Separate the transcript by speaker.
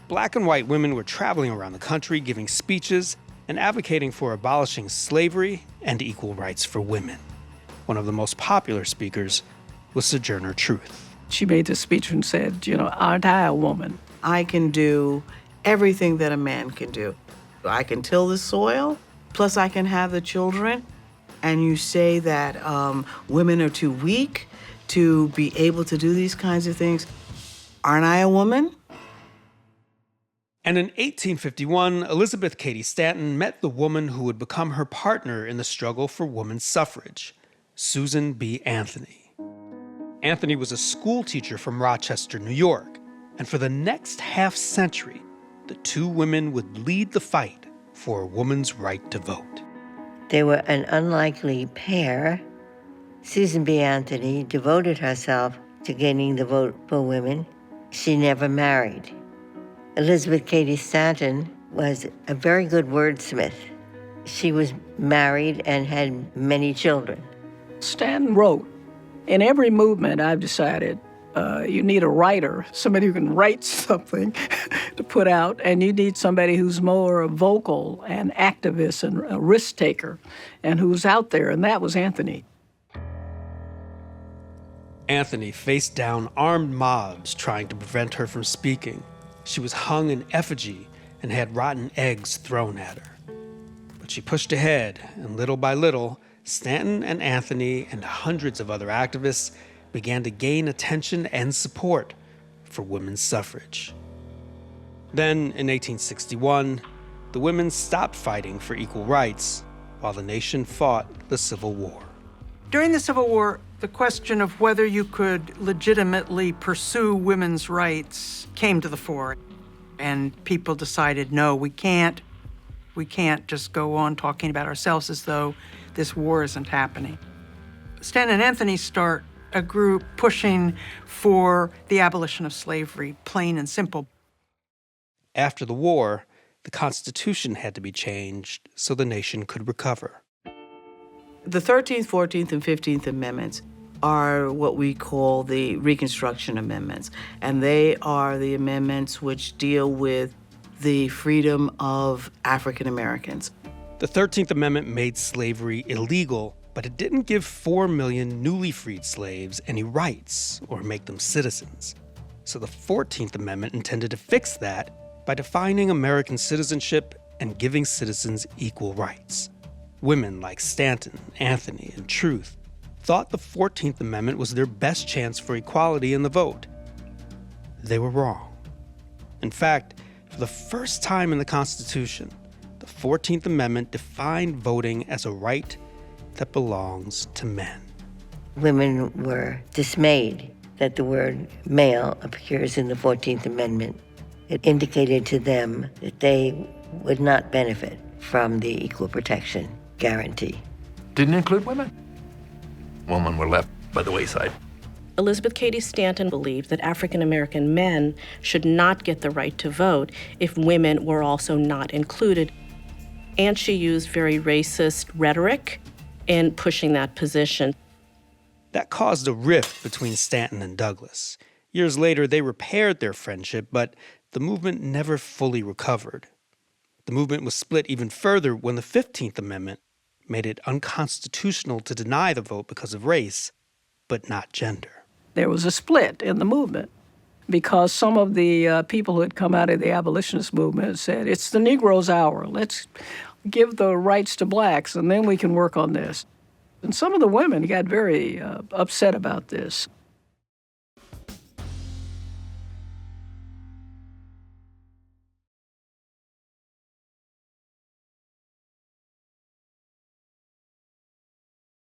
Speaker 1: Black and white women were traveling around the country giving speeches and advocating for abolishing slavery and equal rights for women. One of the most popular speakers was Sojourner Truth.
Speaker 2: She made this speech and said, aren't I a woman?
Speaker 3: I can do everything that a man can do. I can till the soil, plus I can have the children. And you say that women are too weak to be able to do these kinds of things. Aren't I a woman?
Speaker 1: And in 1851, Elizabeth Cady Stanton met the woman who would become her partner in the struggle for women's suffrage, Susan B. Anthony. Anthony was a school teacher from Rochester, New York, and for the next half-century, the two women would lead the fight for a woman's right to vote.
Speaker 4: They were an unlikely pair. Susan B. Anthony devoted herself to gaining the vote for women. She never married. Elizabeth Cady Stanton was a very good wordsmith. She was married and had many children.
Speaker 2: Stanton wrote, in every movement I've decided you need a writer, somebody who can write something to put out, and you need somebody who's more vocal and activist and a risk taker and who's out there, and that was Anthony.
Speaker 1: Anthony faced down armed mobs trying to prevent her from speaking. She was hung in effigy and had rotten eggs thrown at her. But she pushed ahead, and little by little, Stanton and Anthony and hundreds of other activists began to gain attention and support for women's suffrage. Then, in 1861, the women stopped fighting for equal rights while the nation fought the Civil War.
Speaker 5: During the Civil War, the question of whether you could legitimately pursue women's rights came to the fore. And people decided, no, we can't just go on talking about ourselves as though this war isn't happening. Stanton and Anthony start a group pushing for the abolition of slavery, plain and simple.
Speaker 1: After the war, the Constitution had to be changed so the nation could recover.
Speaker 3: The 13th, 14th, and 15th Amendments are what we call the Reconstruction Amendments, and they are the amendments which deal with the freedom of African Americans.
Speaker 1: The 13th Amendment made slavery illegal, but it didn't give 4 million newly freed slaves any rights or make them citizens. So the 14th Amendment intended to fix that by defining American citizenship and giving citizens equal rights. Women like Stanton, Anthony, and Truth thought the 14th Amendment was their best chance for equality in the vote. They were wrong. In fact, for the first time in the Constitution, the 14th Amendment defined voting as a right that belongs to men.
Speaker 4: Women were dismayed that the word male appears in the 14th Amendment. It indicated to them that they would not benefit from the equal protection guarantee.
Speaker 6: Didn't include women. Women were left by the wayside.
Speaker 7: Elizabeth Cady Stanton believed that African American men should not get the right to vote if women were also not included. And she used very racist rhetoric in pushing that position.
Speaker 1: That caused a rift between Stanton and Douglas. Years later, they repaired their friendship, but the movement never fully recovered. The movement was split even further when the 15th Amendment made it unconstitutional to deny the vote because of race, but not gender.
Speaker 2: There was a split in the movement because some of the people who had come out of the abolitionist movement said, it's the Negro's hour. Let's give the rights to blacks, and then we can work on this. And some of the women got very upset about this.